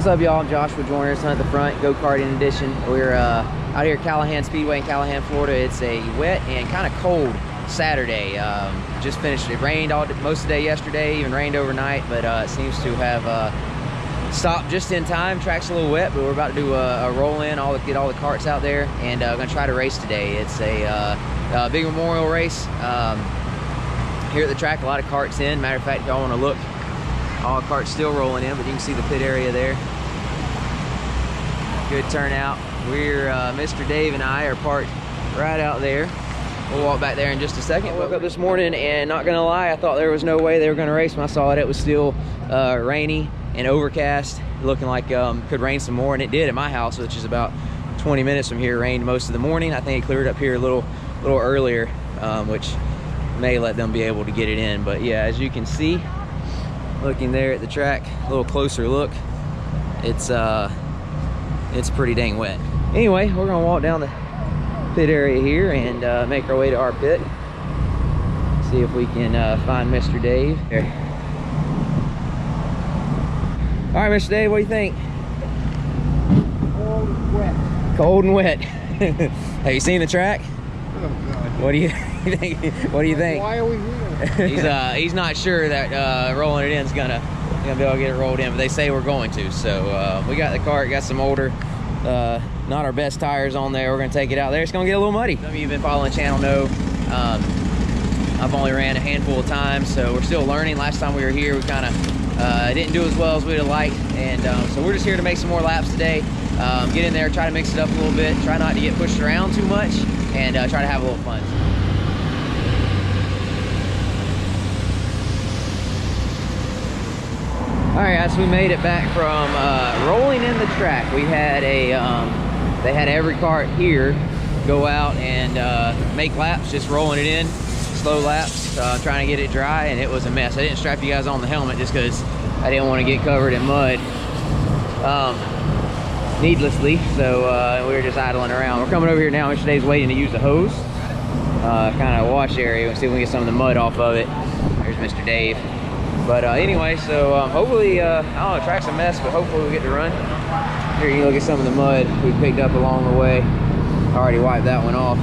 What's up, y'all? I'm Joshua Joyner, Hunt at the Front, go-karting edition. We're out here at Callahan Speedway in Callahan, Florida. It's a wet and kind of cold Saturday. Just finished. It rained most of the day yesterday, even rained overnight, but it seems to have stopped just in time. Track's a little wet, but we're about to do a roll-in, get all the carts out there, and I'm going to try to race today. It's a big memorial race here at the track. A lot of carts in. Matter of fact, if y'all want to look, all the carts still rolling in, but you can see the pit area there. Good turnout. We're Mr. Dave and I are parked right out there. We'll walk back there in just a second. I woke up this morning and not gonna lie, I thought there was no way they were gonna race. When I saw it, it was still rainy and overcast, looking like could rain some more, and it did at my house, which is about 20 minutes from here. It rained most of the morning. I think it cleared up here a little earlier, which may let them be able to get it in. But yeah, as you can see, looking there at the track, a little closer look, it's pretty dang wet. Anyway, we're gonna walk down the pit area here and make our way to our pit. See if we can find Mr. Dave. Here. All right, Mr. Dave, what do you think? Cold and wet. Cold and wet. Have you seen the track? Oh God. What do you think? What do you think? Why are we here? He's not sure that rolling it in is gonna be able to get it rolled in, but they say we're going to. So we got the cart, got some older, not our best tires on there. We're gonna take it out there. It's gonna get a little muddy. Some of you have been following the channel know I've only ran a handful of times, so we're still learning. Last time we were here, we kind of didn't do as well as we'd have liked, and so we're just here to make some more laps today. Get in there, try to mix it up a little bit, try not to get pushed around too much, and try to have a little fun. All right, guys, we made it back from rolling in the track. We had they had every cart here go out and make laps, just rolling it in, slow laps, trying to get it dry, and it was a mess. I didn't strap you guys on the helmet just because I didn't want to get covered in mud needlessly, so we were just idling around. We're coming over here now. Mr. Dave's waiting to use the hose, kind of wash area. We'll see if we can get some of the mud off of it. There's Mr. Dave. But anyway, so hopefully, I don't know, the track's a mess, but hopefully we'll get to run. Here you can look at some of the mud we picked up along the way. I already wiped that one off.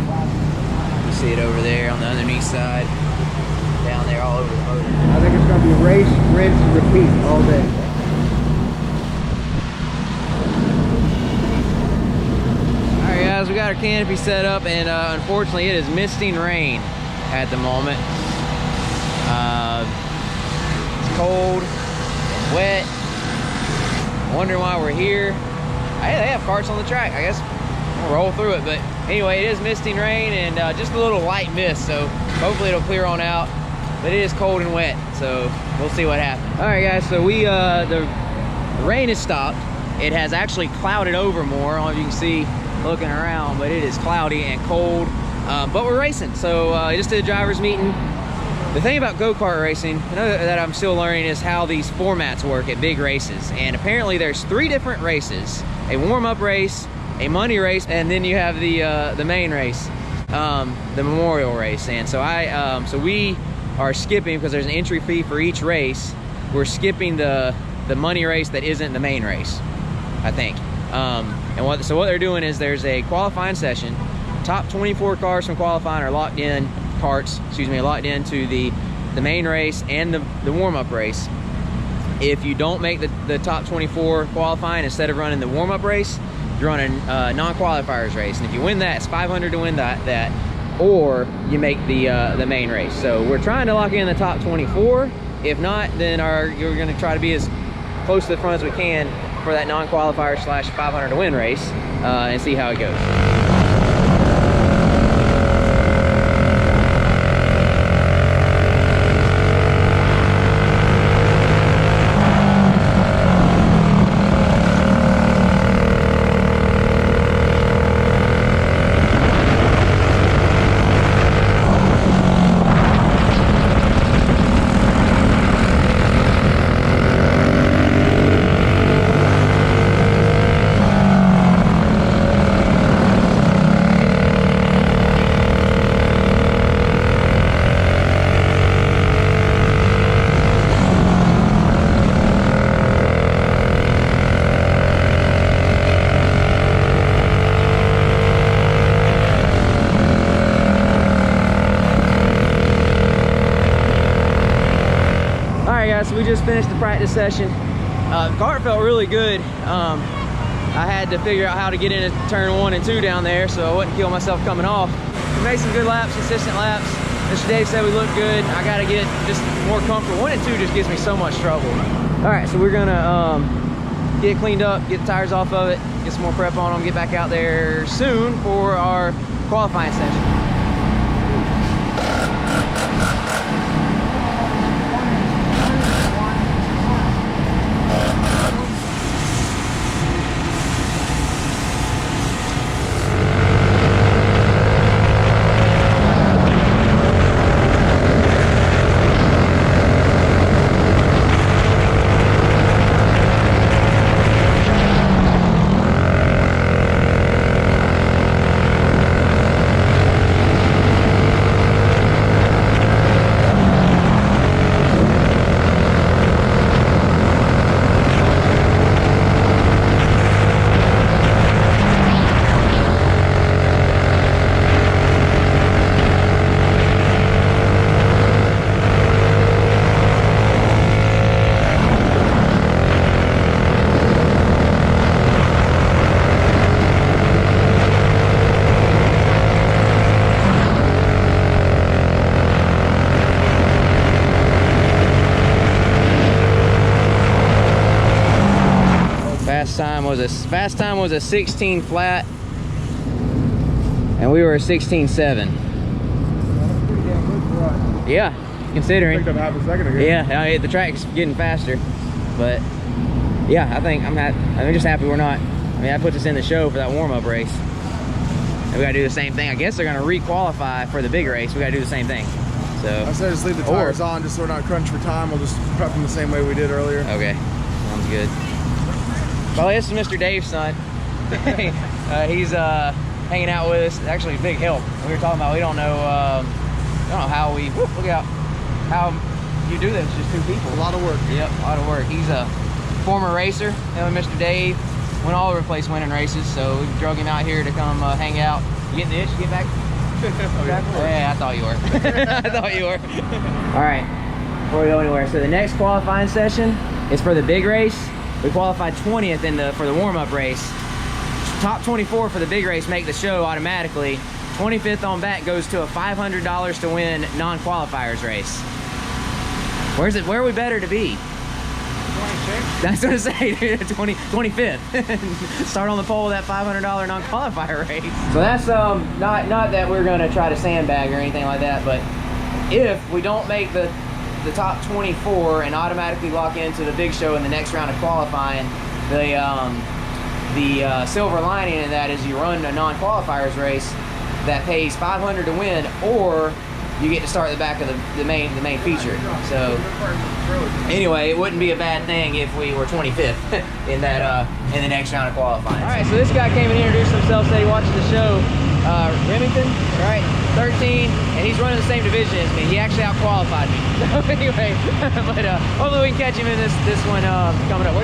You see it over there on the underneath side, down there all over the motor. I think it's going to be race, rinse, and repeat all day. All right, guys, we got our canopy set up, and unfortunately, it is misting rain at the moment. Cold and wet. Wondering why we're here. Hey, they have carts on the track. I guess we'll roll through it. But anyway, it is misting rain and just a little light mist, so hopefully it'll clear on out. But it is cold and wet, so we'll see what happens. All right, guys, so we the rain has stopped. It has actually clouded over more. I don't know if you can see looking around, but it is cloudy and cold. But we're racing, so just did a driver's meeting. The thing about go-kart racing, that I'm still learning, is how these formats work at big races. And apparently there's 3 different races: a warm-up race, a money race, and then you have the main race, the memorial race. And so so we are skipping, because there's an entry fee for each race. We're skipping the money race that isn't the main race, I think. So what they're doing is there's a qualifying session. Top 24 cars from qualifying are locked in. Carts, excuse me, locked into the main race and the warm-up race. If you don't make the top 24 qualifying, instead of running the warm-up race, you're running a non-qualifiers race, and if you win that, it's $500 to win that, or you make the main race. So we're trying to lock in the top 24. If not, then you're going to try to be as close to the front as we can for that non-qualifier / $500 to win race, and see how it goes. we just finished the practice session. The kart felt really good. I had to figure out how to get into turn 1 and 2 down there so I wouldn't kill myself coming off. We made some good laps, consistent laps. Mr. Dave said we looked good. I gotta get just more comfortable. 1 and 2 just gives me so much trouble. All right, so we're gonna get it cleaned up, get the tires off of it, get some more prep on them, get back out there soon for our qualifying session. Fast time was a 16 flat, and we were a 16.7. Yeah, considering. Picked up half a second ago. Yeah, the track's getting faster, but yeah, I'm just happy we're not. I mean, that puts us in the show for that warm-up race. And we gotta do the same thing. I guess they're gonna re-qualify for the big race. We gotta do the same thing. So I said just leave the tires on, just so we're not crunched for time. We'll just prep them the same way we did earlier. Okay, sounds good. Well, this is Mr. Dave's son. He's hanging out with us. Actually, a big help. We were talking about we don't know how we look out how you do this. Just 2 people. A lot of work. Yep, a lot of work. He's a former racer. Him and Mr. Dave went all over the place winning races. So we drug him out here to come hang out. You getting the itch? Get back. Yeah, I thought you were. I thought you were. All right, before we go anywhere. So the next qualifying session is for the big race. We qualified 20th for the warm-up race. Top 24 for the big race make the show automatically. 25th on back goes to a $500 to win non-qualifiers race. Where are we better to be? 26? That's what I say, 25th. Start on the pole with that $500 non-qualifier race. So that's not that we're gonna try to sandbag or anything like that, but if we don't make the top 24 and automatically lock into the big show in the next round of qualifying, the silver lining in that is you run a non-qualifiers race that pays $500 to win, or you get to start at the back of the main feature. So anyway, it wouldn't be a bad thing if we were 25th in the next round of qualifying. All right, so this guy came and introduced himself, said he watches the show. Remington, right? 13, and he's running the same division as me. He actually out-qualified me. So anyway, but hopefully we can catch him in this one coming up.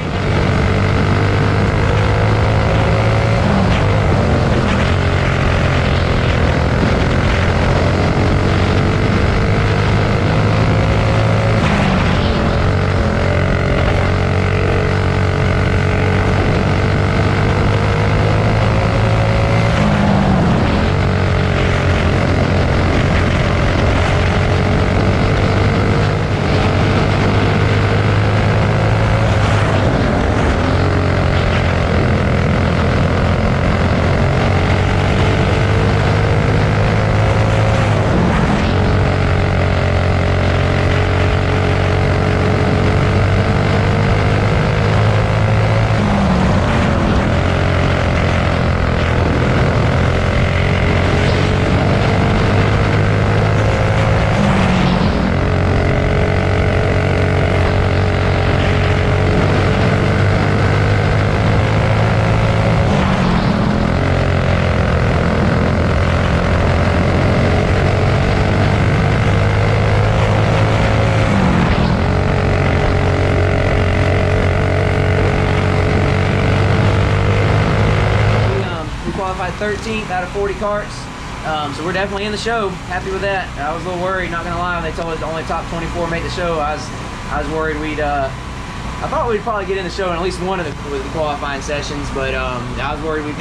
qualified 13th out of 40 karts. So we're definitely in the show. Happy with that. I was a little worried, not gonna lie, when they told us only top 24 made the show. I was I was worried I thought we'd probably get in the show in at least one of the qualifying sessions, but I was worried we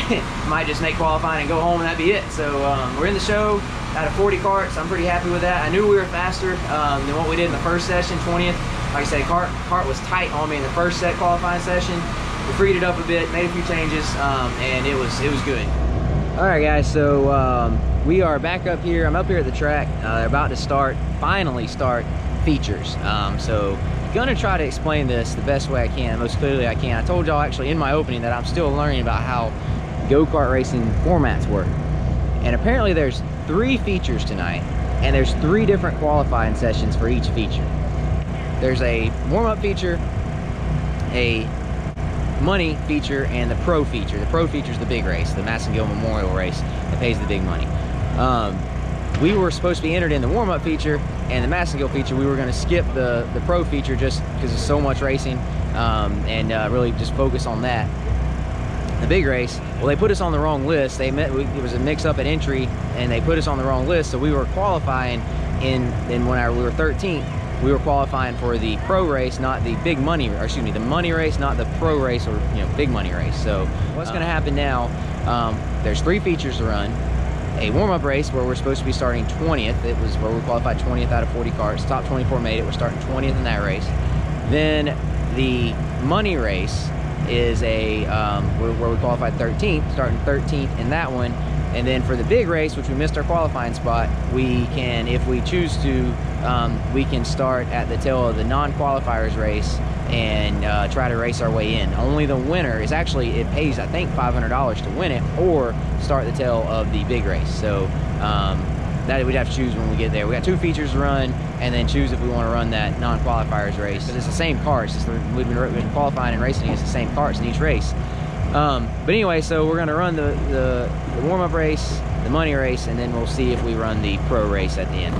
might just make qualifying and go home and that'd be it. So we're in the show out of 40 karts. I'm pretty happy with that. I knew we were faster than what we did in the first session, 20th. Like I said, Kart was tight on me in the first qualifying session. We freed it up a bit, made a few changes, and it was good. All right, guys, so we are back up here. I'm up here at the track. They're about to finally start features. So gonna try to explain this the best way I can, most clearly I can. I told y'all actually in my opening that I'm still learning about how go-kart racing formats work. And apparently there's 3 features tonight, and there's 3 different qualifying sessions for each feature. There's a warm-up feature, a money feature, and the pro feature. The pro feature is the big race, the Massengill Memorial race that pays the big money. We were supposed to be entered in the warm-up feature and the Massengill feature. We were going to skip the pro feature just because there's so much racing, and really just focus on that. The big race, well, they put us on the wrong list. It was a mix-up at entry, and they put us on the wrong list, so we were qualifying when we were 13th. We were qualifying for the pro race, not the big money, or excuse me, the money race, not the pro race, or big money race. So what's going to happen now? There's 3 features to run. A warm-up race where we're supposed to be starting 20th. It was where we qualified 20th out of 40 karts. Top 24 made it. We're starting 20th in that race. Then the money race is where we qualified 13th, starting 13th in that one. And then for the big race, which we missed our qualifying spot, we can, if we choose to, we can start at the tail of the non-qualifiers race and try to race our way in. Only the winner is actually, it pays I think $500 to win it, or start the tail of the big race. So that we'd have to choose when we get there. We got 2 features to run, and then choose if we want to run that non-qualifiers race, because it's the same karts. We've been qualifying and racing against the same karts in each race. But anyway, so we're going to run the warm-up race, the money race, and then we'll see if we run the pro race at the end.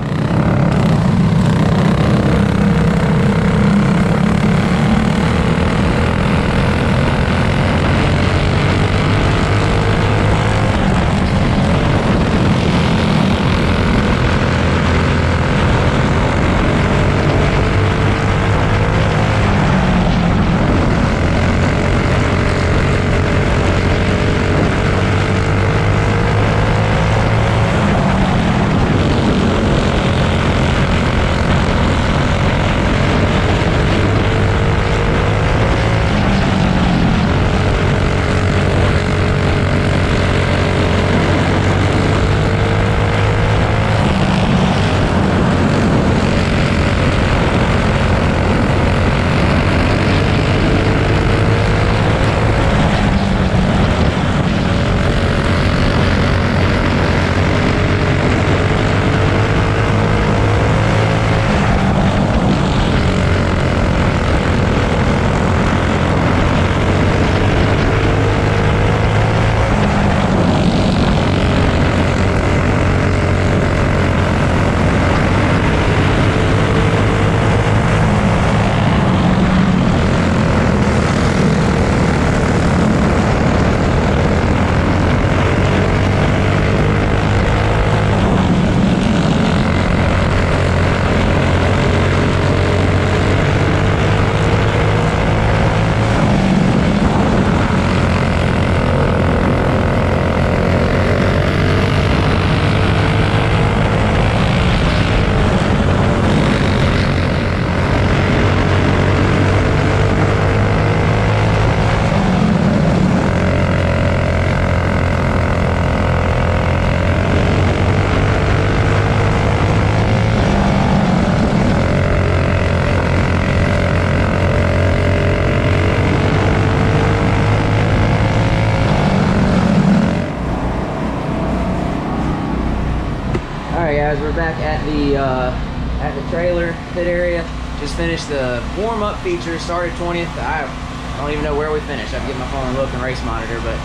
We're back at the trailer pit area. Just finished the warm-up feature, started 20th. I don't even know where we finished. I have to get my phone and look and race monitor, but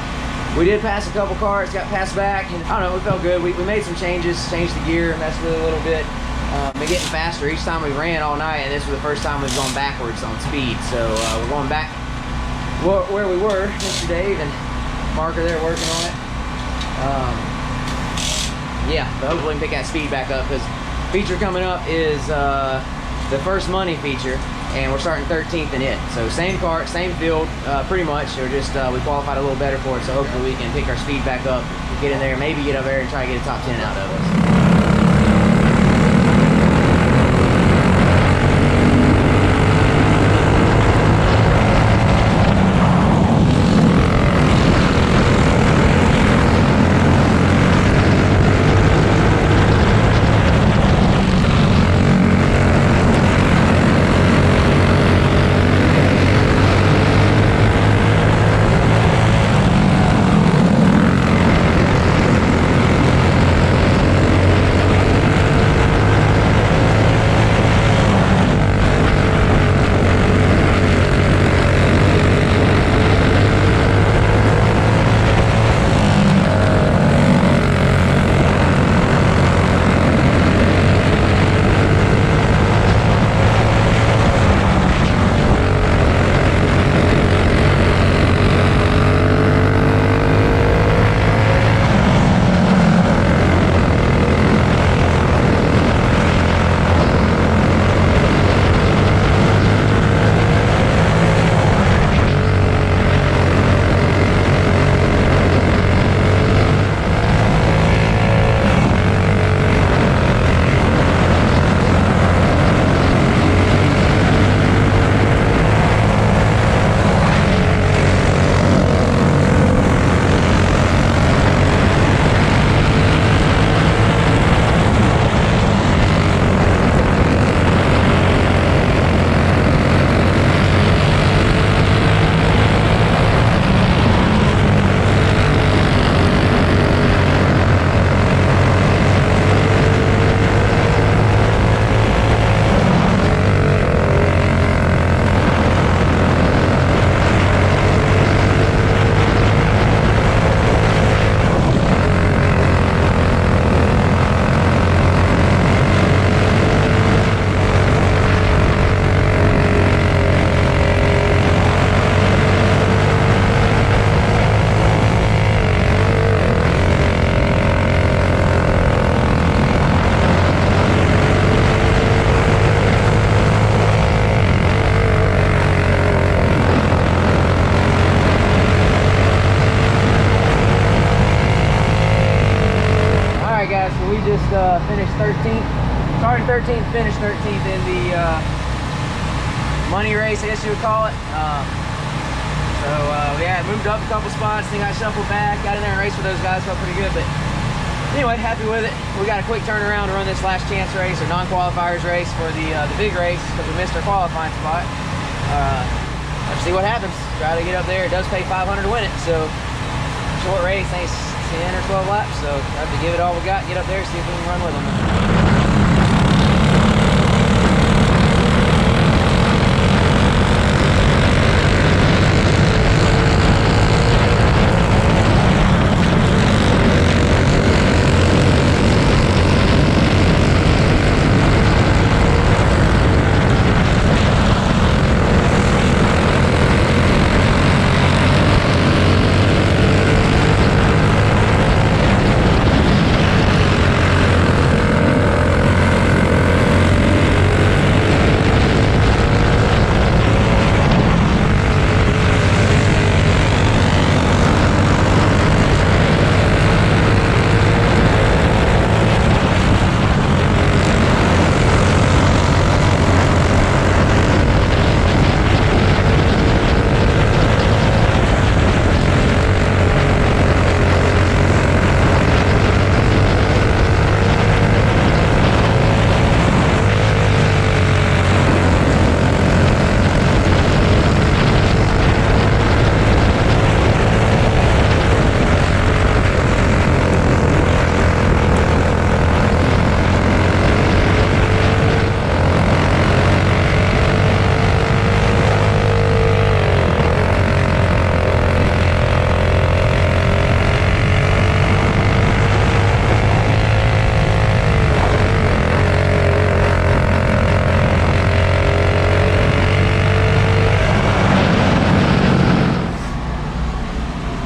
we did pass a couple cars, got passed back, and I don't know, it felt good. We made some changes, changed the gear, messed with it a little bit. Been getting faster each time we ran all night, and this was the first time we've gone backwards on speed. So we're going back where we were, Mr. Dave and Marker there working on it. Yeah, but hopefully we can pick that speed back up, because feature coming up is the first money feature. and we're starting 13th in it. So same kart, same field, pretty much. We're just we qualified a little better for it, so hopefully we can pick our speed back up, get in there, maybe get up there and try to get a top 10 out of us. Finished 13th, started 13th, finished 13th in the money race, I guess you would call it. Yeah, moved up a couple spots, then got shuffled back, got in there and raced with those guys, felt pretty good. But anyway, happy with it. We got a quick turnaround to run this last chance race, or non-qualifiers race for the big race, because we missed our qualifying spot. Let's see what happens. Try to get up there. It does pay $500 to win it, so short race, I think it's 10 or 12 laps, so I have to give it all we got, get up there, see if we can run with them.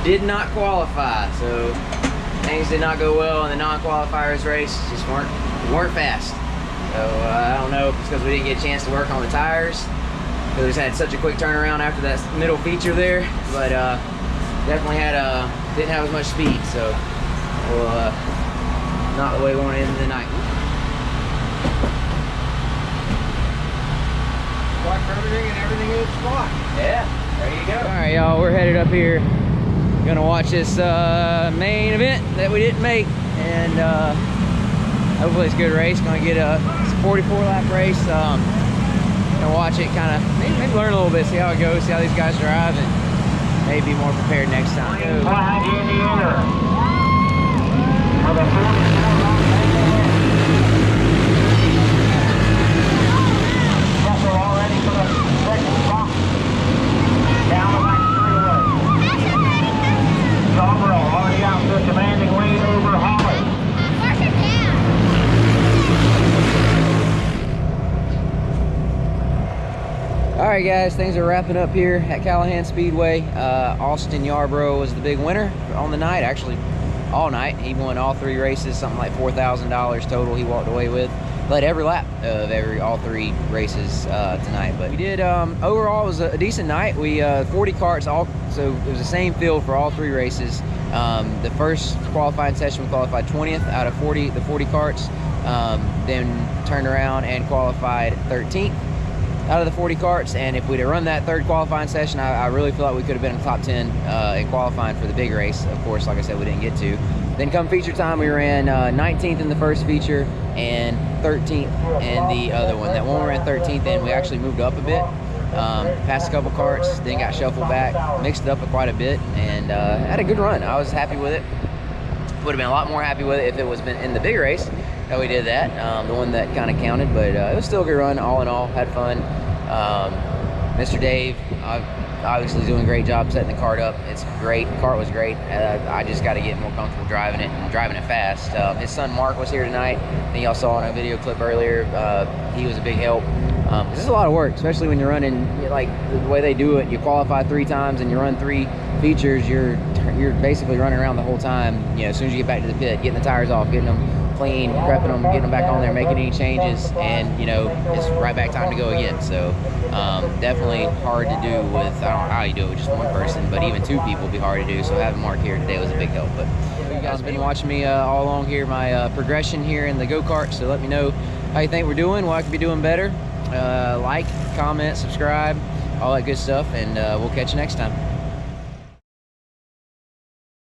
Did not qualify, so things did not go well in the non-qualifiers race. Just weren't fast. So I don't know if it's because we didn't get a chance to work on the tires. We just had such a quick turnaround after that middle feature there, but definitely didn't have as much speed, so we'll not the way we want to end the night. And everything in its spot. Yeah, there you go. All right, y'all, we're headed up here. Gonna watch this main event that we didn't make, and hopefully it's a good race. Gonna get it's a 44-lap race. Gonna watch it, kind of maybe learn a little bit, see how it goes, see how these guys drive, and maybe be more prepared next time. Behind you in the air. For the 44 already for the second spot. Down the back straightaway. Sawbro already out to a commanding lead over Holly. All right, guys, things are wrapping up here at Callahan Speedway. Austin Yarbrough was the big winner on the night, actually all night. He won all 3 races, something like $4,000 total he walked away with. Led every lap of all 3 races tonight. But we did, overall, it was a decent night. We 40 karts, so it was the same field for all 3 races. The first qualifying session we qualified 20th out of the 40 karts, then turned around and qualified 13th out of the 40 karts. And if we'd have run that 3rd qualifying session, I really feel like we could have been in the top 10 in qualifying for the big race. Of course, like I said, we didn't get to. Then come feature time, we ran 19th in the first feature and 13th in the other one. That one we ran 13th in, we actually moved up a bit, passed a couple karts, then got shuffled back, mixed it up quite a bit, and had a good run. I was happy with it. Would have been a lot more happy with it if it was been in the big race that we did that, the one that kind of counted, but it was still a good run all in all. Had fun. Mr. Dave obviously doing a great job setting the kart up. It's great. The kart was great. I just got to get more comfortable driving it and driving it fast. His son Mark was here tonight. I think y'all saw in a video clip earlier. He was a big help. This is a lot of work, especially when you're running like the way they do it. You qualify 3 times and you run 3 features. You're basically running around the whole time. You know, as soon as you get back to the pit, getting the tires off, getting them clean, prepping them, getting them back on there, making any changes, and you know, it's right back time to go again. So definitely hard to do with, I don't know how you do it with just one person, but even 2 people would be hard to do. So having Mark here today was a big help. But you guys have been watching me all along here, my progression here in the go-kart. So let me know how you think we're doing, what I could be doing better. Like, comment, subscribe, all that good stuff, and we'll catch you next time.